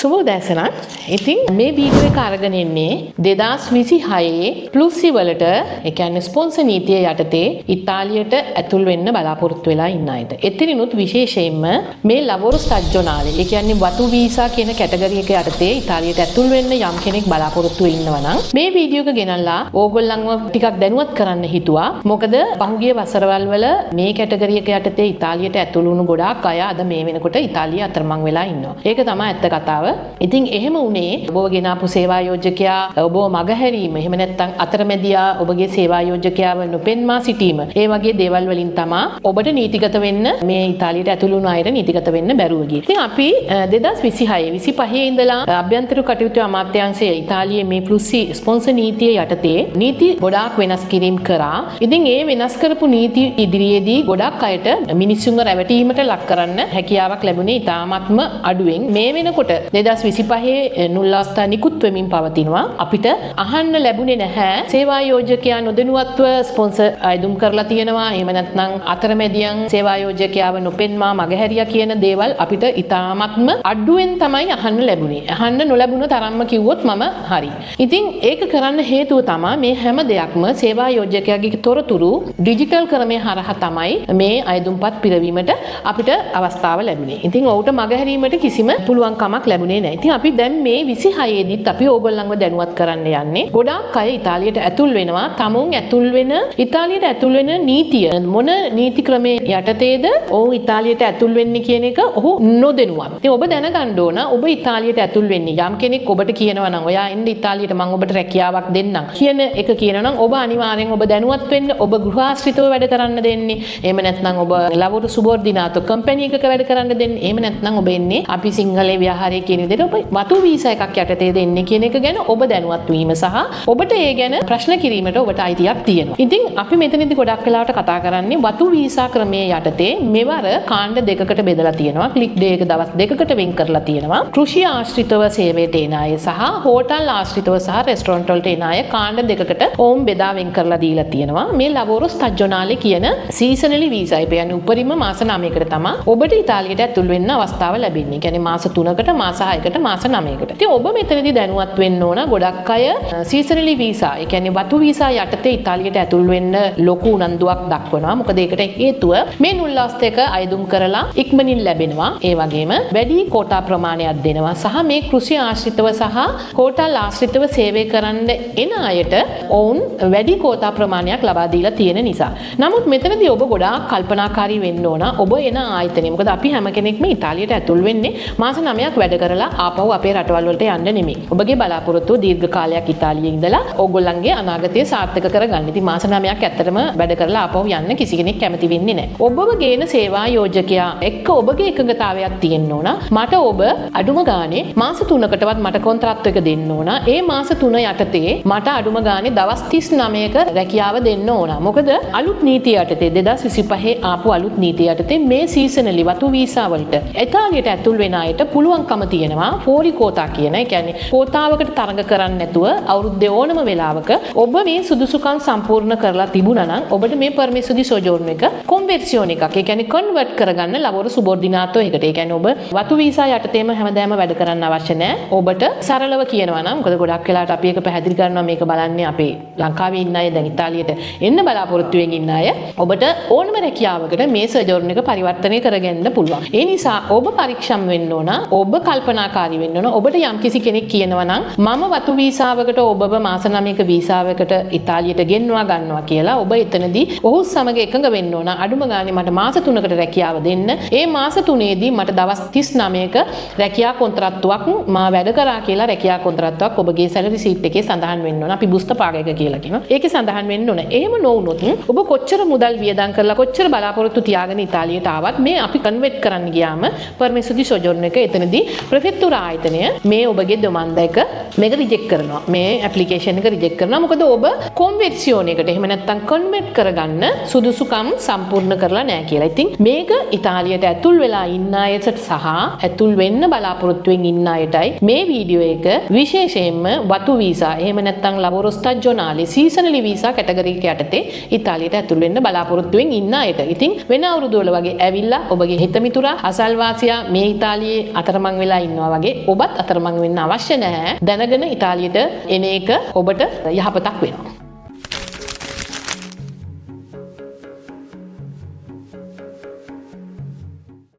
සුබෝදෑසනක්. ඉතින් මේ වීඩියෝ එක අරගෙන ඉන්නේ 2026 ප්ලුස්සි වලට ඒ කියන්නේ ස්පොන්සර් නීතිය යටතේ ඉතාලියට ඇතුල් වෙන්න බලාපොරොත්තු වෙලා ඉන්න අයට. එතනිනුත් විශේෂයෙන්ම මේ ලවෝරු ස්ටැජ්ජෝනාලේ ඒ කියන්නේ වතු වීසා කියන කැටගරි එක යටතේ ඉතාලියට ඇතුල් වෙන්න යම් කෙනෙක් බලාපොරොත්තු වෙනවා නම් මේ වීඩියෝ එක ගෙනල්ලා ඕගොල්ලන්ව ටිකක් දැනුවත් කරන්න හිතුවා. මොකද පහුගිය වසරවල් වල මේ කැටගරි එක යටතේ ඉතාලියට ඇතුල් වුණු ගොඩාක් අය අද මේ වෙනකොට ඉතාලිය අතරමං වෙලා ඉන්නවා. ඒක තමයි ඇත්ත කතාව. ඉතින් එහෙම උනේ ඔබව ගෙනාපු සේවා යෝජකයා ඔබව මගහැරීම එහෙම නැත්නම් අතරමැදියා ඔබගේ සේවා යෝජකයාව නොපෙන්වා සිටීම ඒ වගේ දේවල් වලින් තමයි ඔබට නීතිගත වෙන්න මේ ඉතාලියට ඇතුළු වුණ අයට නීතිගත වෙන්න බැරුව ගියේ. ඉතින් අපි 2026 25 ඉඳලා අභ්‍යන්තර කටයුතු අමාත්‍යාංශය ඉතාලියේ මේ ප්ලුස්සි ස්පොන්සර් නීතිය යටතේ නීති ගොඩාක් වෙනස් කිරීම කරා. ඉතින් ඒ වෙනස් කරපු නීති ඉදිරියේදී ගොඩක් අයට මිනිස්සුන්ව රැවටීමට ලක් කරන්න හැකියාවක් ලැබුණේ ඉතාමත්ම අඩුවෙන්. මේ වෙනකොට 2025 නුල් අවස්ථා නිකුත් වෙමින් පවතිනවා. අපිට අහන්න ලැබුණේ නැහැ සේවා යෝජකයා නොදැනුවත්ව ස්පොන්සර් අයදුම් කරලා තියෙනවා. එහෙම නැත්නම් අතරමැදියන් සේවා යෝජකයාව නොපෙන්වා මගහැරියා කියන දේවල් අපිට ඉතාමත්ම අඩුවෙන් තමයි අහන්න ලැබුණේ. අහන්න නොලැබුණ තරම්ම කිව්වොත් මම හරි. ඉතින් ඒක කරන්න හේතුව තමයි මේ හැම දෙයක්ම සේවා යෝජකයාගේ තොරතුරු ඩිජිටල් ක්‍රමයේ හරහා තමයි මේ අයදුම්පත් පිරවීමට අපිට අවස්ථාව ලැබුණේ. ඉතින් ඔහුට මගහැරීමට කිසිම පුළුවන්කමක් ලැබුණේ නැහැ. ඉතින් අපි දැන් මේ 26 දිත් අපි ඕගොල්ලන්ව දැනුවත් කරන්න යන්නේ. ගොඩාක් අය ඉතාලියට ඇතුල් වෙනවා. තමුන් ඇතුල් වෙන ඉතාලියට ඇතුල් වෙන නීතිය මොන නීති ක්‍රමයේ යටතේද ඔහු ඉතාලියට ඇතුල් වෙන්නේ කියන එක ඔහු නොදැනුවත්. ඉතින් ඔබ දැනගන්න ඕන ඔබ ඉතාලියට ඇතුල් වෙන්නේ යම් කෙනෙක් ඔබට කියනවා නම් ඔයා එන්න ඉතාලියට මම ඔබට රැකියාවක් දෙන්නම් කියන එක කියනවා නම් ඔබ අනිවාර්යෙන් ඔබ දැනුවත් වෙන්න ඔබ ගෘහාශ්‍රිතව වැඩ කරන්න දෙන්නේ. එහෙම නැත්නම් ඔබ ලවෝරු සුබෝර්ඩිනාතෝ කම්පැනි එකක වැඩ කරන්න දෙන්නේ. එහෙම නැත්නම් ඔබ එන්නේ අපි සිංහලේ ව්‍යවහාරයේ කියන විදිහට ඔබ වතු වීසා එකක් යටතේ දෙන්නේ කියන එක ගැන ඔබ දැනුවත් වීම සහ ඔබට ඒ ගැන ප්‍රශ්න කිරීමට ඔබට අයිතියක් තියෙනවා. ඉතින් අපි මෙතනදී ගොඩක් වෙලාවට කතා කරන්නේ වතු වීසා ක්‍රමයේ යටතේ මෙවර කාණ්ඩ දෙකකට බෙදලා තියෙනවා. ක්ලික් ඩේ එක දවස් දෙකකට වෙන් කරලා තියෙනවා. කෘෂි ආශ්‍රිතව සේවයට එන අය සහ හෝටල් ආශ්‍රිතව සහ රෙස්ටොරන්ට් වලට එන අය කාණ්ඩ දෙකකට ඕම් බෙදා වෙන් කරලා දීලා තියෙනවා. මේ ලවෝරු ස්ටැජ්ජෝනාලේ කියන සීසනලි වීසා එක කියන්නේ උපරිම මාස 9කට තමයි ඔබට ඉතාලියට ඇතුල් වෙන්න අවස්ථාව ලැබෙන්නේ. කියන්නේ මාස 3කට මාස 6කට මාස 9කට. ඉතින් ඔබ මෙතනදී දැනුවත් වෙන්න ඕන ගොඩක් අය සීසනලි වීසා, ඒ කියන්නේ වතු වීසා යටතේ ඉතාලියට ඇතුල් වෙන්න ලොකු උනන්දුවක් දක්වනවා. මොකද ඒකට හේතුව මේ නුල් අවස්ථයක අයදුම් කරලා ඉක්මනින් ලැබෙනවා. ඒ වගේම වැඩි කෝටා ප්‍රමාණයක් දෙනවා සහ මේ කෘෂි ආශ්‍රිතව සහ හෝටල් ආශ්‍රිතව සේවය කරන්න එන අයට ඔවුන් වැඩි කෝටා ප්‍රමාණයක් ලබා දීලා තියෙන නිසා. නමුත් මෙතනදී ඔබ ගොඩාක් කල්පනාකාරී වෙන්න ඕන. ඔබ එන ආයතනය. මොකද අපි හැම කෙනෙක්ම ඉතාලියට ඇතුල් වෙන්නේ මාස 9ක් වැඩ කරලා ආපහු අපේ රටවල් වලට යන්න නෙමෙයි. ඔබගේ බලාපොරොත්තුව දීර්ඝ කාලයක් ඉතාලියේ ඉඳලා ඕගොල්ලන්ගේ අනාගතය සාර්ථක කරගන්න. ඉතින් මාස 9ක් ඇත්තටම වැඩ කරලා ආපහු යන්න කිසි කෙනෙක් කැමති වෙන්නේ නැහැ. ඔබව ගේන සේවා යෝජකයා එක්ක ඔබගේ එකඟතාවයක් තියෙන්න ඕන. මට ඔබ අඩුම ගානේ මාස 3කටවත් මට කොන්ත්‍රාත්තු එක දෙන්න ඕන. ඒ මාස 3 යටතේ මට අඩුම ගානේ දවස් 39ක රැකියාව දෙන්න ඕන. මොකද අලුත් නීතිය යටතේ 2025 ආපු අලුත් නීතිය යටතේ මේ සීසනලි වතු වීසා වලට ඉතාලියට ඇතුල් වෙන අයට පුළුවන්කම තියෙනවා ෆෝරි කෝටා කියන, ඒ කියන්නේ කෝටාවකට තරඟ කරන්නේ නැතුව අවුරුද්දේ ඕනම වෙලාවක ඔබ මේ සුදුසුකම් සම්පූර්ණ කරලා තිබුණා නම් ඔබට මේ පර්මිසෝ ඩි සොජෝර්නෝ එක කොන්වර්සියෝන් එකක්, ඒ කියන්නේ කන්වර්ට් කරගන්න ලවෝරු සුබෝර්ඩිනාතෝ එකට. ඒ කියන්නේ ඔබ වතු වීසා යටතේම හැමදාම වැඩ කරන්න අවශ්‍ය නැහැ. ඔබට සරලව කියනවා නම් මොකද ගොඩක් වෙලාවට අපි එක පැහැදිලි කරනවා මේක බලන්නේ අපේ ලංකාවේ ඉන්න අය දැන් ඉතාලියට එන්න බලාපොරොත්තු වෙමින් ඉන්න අය ඔබට ඕනම රැකියාවකට මේ සොජෝර්නෝ එක පරිවර්තනය කරගන්න පුළුවන්. ඒ නිසා ඔබ පරීක්ෂම් වෙන්න ඕන. ඔබ කල්පනාකාරී වෙන්න ඕන. ඔබට යම් කිසි කෙනෙක් කියනවා නම් මම වතු වීසාවකට ඔබව මාස 9ක වීසාවකට ඉතාලියට ගෙන්වා ගන්නවා කියලා ඔබ එතනදී ඔහු සමග එකඟ වෙන්න ඕන. අඩුම ගානේ මට මාස 3කට රැකියාව දෙන්න. ඒ මාස 3ේදී මට දවස් 39ක රැකියා කොන්ත්‍රාත්තුවක් මා වැඩ කරා කියලා රැකියා කොන්ත්‍රාත්තුවක් ඔබගේ සැලරි සීට් එකේ සඳහන් වෙන්න ඕන. අපි බුස්ත පාගයක කියලා කියනවා. ඒකේ සඳහන් වෙන්න ඕන. එහෙම නොවුනොත් ඔබ කොච්චර මුදල් වියදම් කරලා කොච්චර බලාපොරොත්තු තියාගෙන ඉතාලියට ආවත් මේ අපි කන්වර්ට් කරන්න ගියාම පර්මිසෝ ඩි සොජෝර්නෝ එක එතනදී ප්‍රෙෆෙක්තුර ආයතනය මේ ඔබගේ දොමන්ද එක මේක රිජෙක්ට් කරනවා. මේ ඇප්ලිකේෂන් එක රිජෙක්ට් කරනවා. මොකද ඔබ කොන්වර්සියෝන් එකට එහෙම නැත්නම් කන්වර්ට් කරගන්න සුදුසුකම් සම්පූර්ණ කරලා නැහැ කියලා. ඉතින් මේක ඉතාලියට ඇතුල් වෙලා ඉන්න අයට සහ ඇතුල් වෙන්න බලාපොරොත්තුෙන් ඉන්න අයටයි මේ වීඩියෝ එක විශේෂයෙන්ම වතු වීසා එහෙම නැත්නම් ලවෝරු ස්ටැජ්ජෝනාලේ සීසනලි වීසා කැටගරි එක යටතේ ඉතාලියට ඇතුල් වෙන්න බලාපොරොත්තුෙන් ඉන්න අයට. ඉතින් වෙන අවුරුදු වල වගේ ඇවිල්ලා ඔබගේ හිතමිතුරා අසල්වාසියා මේ ඉතාලියේ අතරමං වෙලා ඉන්නවා වගේ ඔබත් අතරමං වෙන්න අවශ්‍ය නැහැ. දැනගෙන ඉතාලියට එන එක ඔබට යහපතක් වෙනවා.